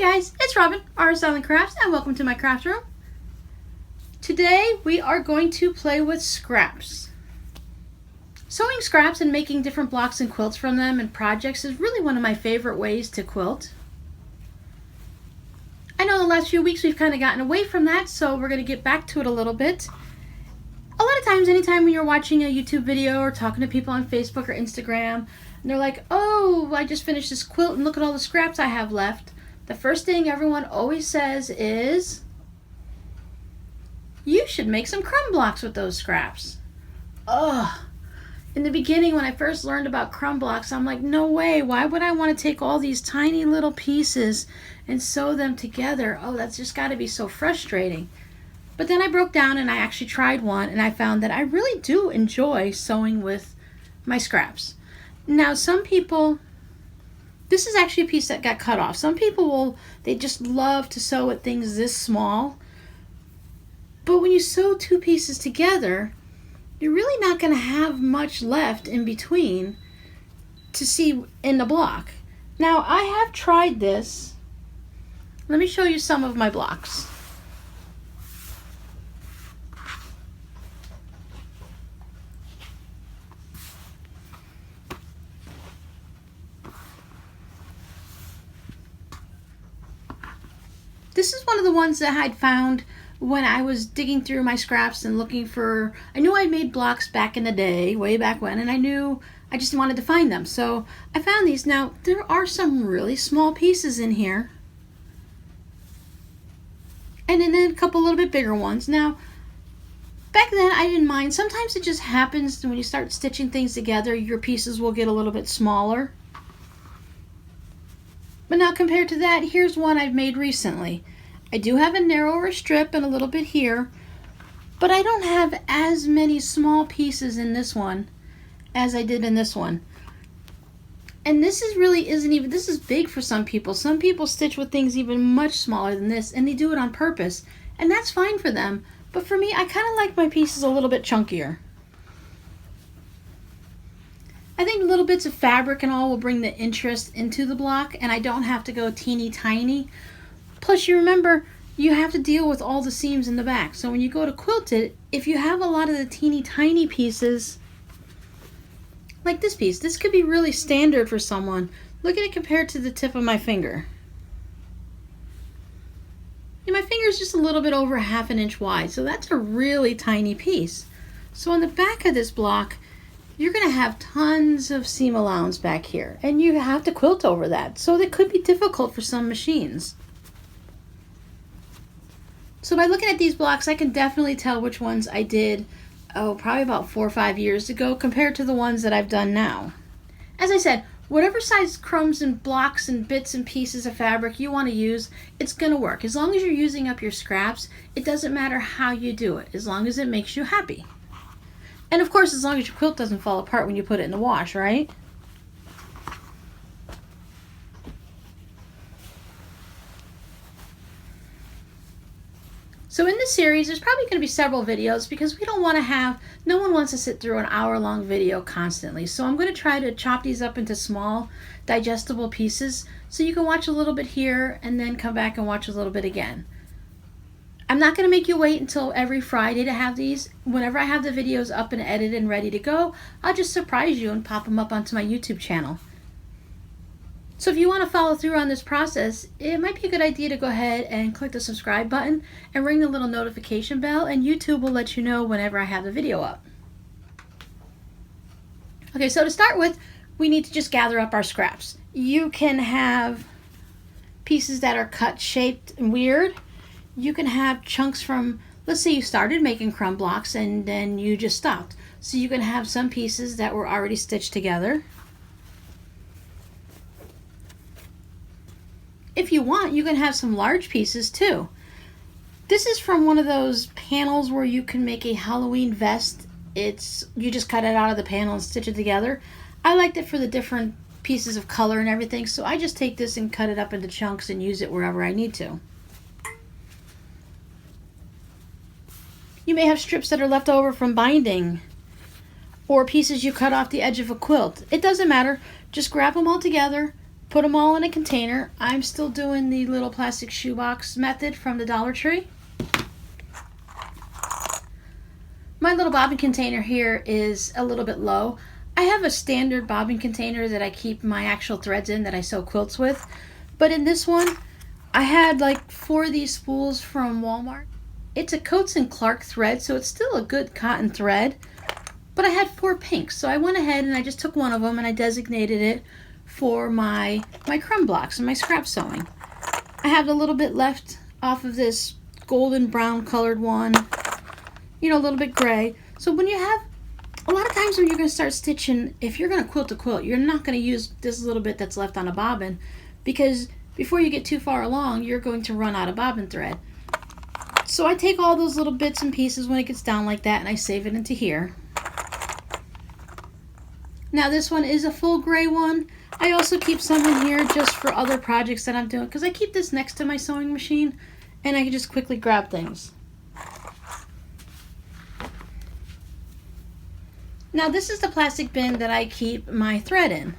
Hi guys, it's Robin, RsIslandCrafts, and welcome to my craft room. Today we are going to play with scraps. Sewing scraps and making different blocks and quilts from them and projects is really one of my favorite ways to quilt. I know the last few weeks we've kind of gotten away from that, so we're going to get back to it a little bit. A lot of times, anytime when you're watching a YouTube video or talking to people on Facebook or Instagram, and they're like, oh, I just finished this quilt and look at all the scraps I have left. The first thing everyone always says is, you should make some crumb blocks with those scraps. Ugh. In the beginning, when I first learned about crumb blocks, I'm like, no way. Why would I want to take all these tiny little pieces and sew them together? Oh, that's just got to be so frustrating. But then I broke down and I actually tried one, and I found that I really do enjoy sewing with my scraps. Now, some people, this is actually a piece that got cut off. Some people they just love to sew at things this small. But when you sew two pieces together, you're really not going to have much left in between to see in the block. Now, I have tried this. Let me show you some of my blocks. This is one of the ones that I'd found when I was digging through my scraps and looking for, I knew I made blocks back in the day, way back when, and I knew I just wanted to find them. So I found these. Now, there are some really small pieces in here. And then a couple little bit bigger ones. Now, back then I didn't mind. Sometimes it just happens when you start stitching things together, your pieces will get a little bit smaller. But now compared to that, here's one I've made recently. I do have a narrower strip and a little bit here, but I don't have as many small pieces in this one as I did in this one. And this is really isn't even, this is big for some people. Some people stitch with things even much smaller than this, and they do it on purpose. And that's fine for them. But for me, I kind of like my pieces a little bit chunkier. I think little bits of fabric and all will bring the interest into the block, and I don't have to go teeny tiny. Plus, you remember, you have to deal with all the seams in the back. So when you go to quilt it, if you have a lot of the teeny tiny pieces, like this piece, this could be really standard for someone. Look at it compared to the tip of my finger. And my finger is just a little bit over ½ an inch wide, so that's a really tiny piece. So on the back of this block, you're going to have tons of seam allowance back here, and you have to quilt over that. So that could be difficult for some machines. So by looking at these blocks, I can definitely tell which ones I did, probably about 4 or 5 years ago compared to the ones that I've done now. As I said, whatever size crumbs and blocks and bits and pieces of fabric you want to use, it's going to work. As long as you're using up your scraps, it doesn't matter how you do it, as long as it makes you happy. And of course, as long as your quilt doesn't fall apart when you put it in the wash, right? So in this series, there's probably going to be several videos because we don't want to have, no one wants to sit through an hour-long video constantly. So I'm going to try to chop these up into small, digestible pieces so you can watch a little bit here and then come back and watch a little bit again. I'm not going to make you wait until every Friday to have these. Whenever I have the videos up and edited and ready to go, I'll just surprise you and pop them up onto my YouTube channel. So if you want to follow through on this process, it might be a good idea to go ahead and click the subscribe button and ring the little notification bell, and YouTube will let you know whenever I have the video up. Okay, so to start with, we need to just gather up our scraps. You can have pieces that are cut, shaped, and weird. You can have chunks from, let's say you started making crumb blocks and then you just stopped. So you can have some pieces that were already stitched together. If you want, you can have some large pieces too. This is from one of those panels where you can make a Halloween vest. You just cut it out of the panel and stitch it together. I liked it for the different pieces of color and everything, so I just take this and cut it up into chunks and use it wherever I need to. You may have strips that are left over from binding or pieces you cut off the edge of a quilt. It doesn't matter. Just grab them all together, put them all in a container. I'm still doing the little plastic shoebox method from the Dollar Tree. My little bobbin container here is a little bit low. I have a standard bobbin container that I keep my actual threads in that I sew quilts with. But in this one, I had like 4 of these spools from Walmart. It's a Coats and Clark thread, so it's still a good cotton thread. But I had 4 pinks, so I went ahead and I just took one of them and I designated it for my crumb blocks and my scrap sewing. I have a little bit left off of this golden brown colored one, you know, a little bit gray. So when you have, a lot of times when you're going to start stitching, if you're going to quilt a quilt, you're not going to use this little bit that's left on a bobbin, because before you get too far along, you're going to run out of bobbin thread. So I take all those little bits and pieces when it gets down like that and I save it into here. Now this one is a full gray one. I also keep some in here just for other projects that I'm doing, because I keep this next to my sewing machine and I can just quickly grab things. Now this is the plastic bin that I keep my thread in.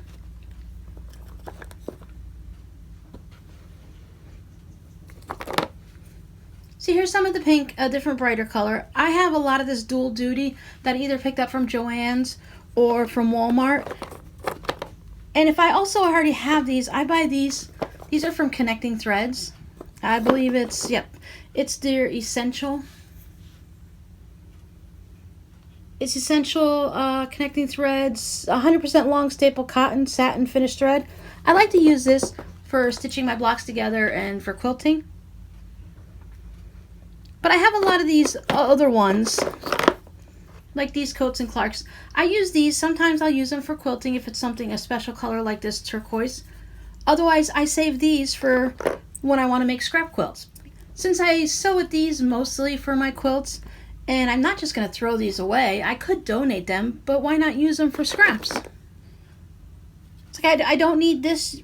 See, here's some of the pink, a different brighter color. I have a lot of this dual duty that I either picked up from Joann's or from Walmart. And if I also already have these, I buy these. These are from Connecting Threads. I believe it's, yep, it's their Essential. It's Essential Connecting Threads, 100% long staple cotton satin finished thread. I like to use this for stitching my blocks together and for quilting. But I have a lot of these other ones, like these Coats and Clarks. I use these. Sometimes I'll use them for quilting if it's something, a special color like this turquoise. Otherwise, I save these for when I want to make scrap quilts. Since I sew with these mostly for my quilts, and I'm not just going to throw these away, I could donate them, but why not use them for scraps? It's like I don't need this.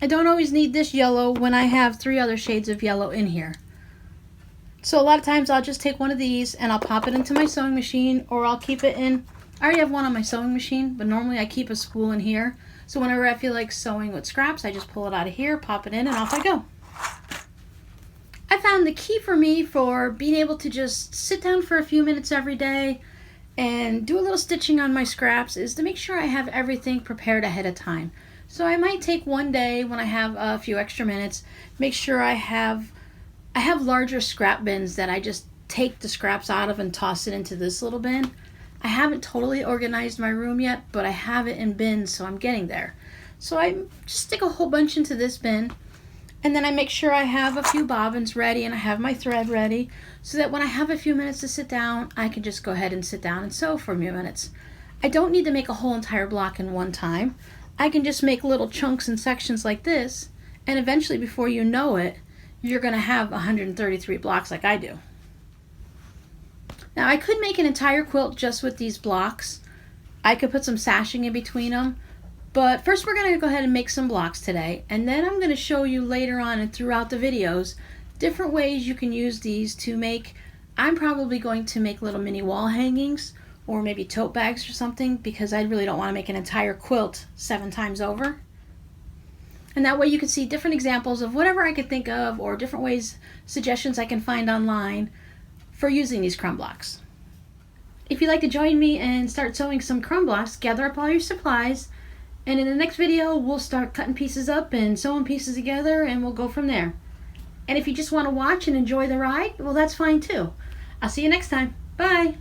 I don't always need this yellow when I have 3 other shades of yellow in here. So a lot of times I'll just take one of these and I'll pop it into my sewing machine, or I'll keep it in. I already have one on my sewing machine, but normally I keep a spool in here. So whenever I feel like sewing with scraps, I just pull it out of here, pop it in, and off I go. I found the key for me for being able to just sit down for a few minutes every day and do a little stitching on my scraps is to make sure I have everything prepared ahead of time. So I might take one day when I have a few extra minutes, make sure I have larger scrap bins that I just take the scraps out of and toss it into this little bin. I haven't totally organized my room yet, but I have it in bins, so I'm getting there. So I just stick a whole bunch into this bin, and then I make sure I have a few bobbins ready and I have my thread ready, so that when I have a few minutes to sit down, I can just go ahead and sit down and sew for a few minutes. I don't need to make a whole entire block in one time. I can just make little chunks and sections like this, and eventually, before you know it, you're going to have 133 blocks like I do. Now I could make an entire quilt just with these blocks. I could put some sashing in between them. But first we're going to go ahead and make some blocks today. And then I'm going to show you later on and throughout the videos different ways you can use these to make, I'm probably going to make little mini wall hangings or maybe tote bags or something, because I really don't want to make an entire quilt 7 times over. And that way you can see different examples of whatever I could think of, or different ways, suggestions I can find online for using these crumb blocks. If you'd like to join me and start sewing some crumb blocks, gather up all your supplies, and in the next video we'll start cutting pieces up and sewing pieces together, and we'll go from there. And if you just want to watch and enjoy the ride, well, that's fine too. I'll see you next time. Bye!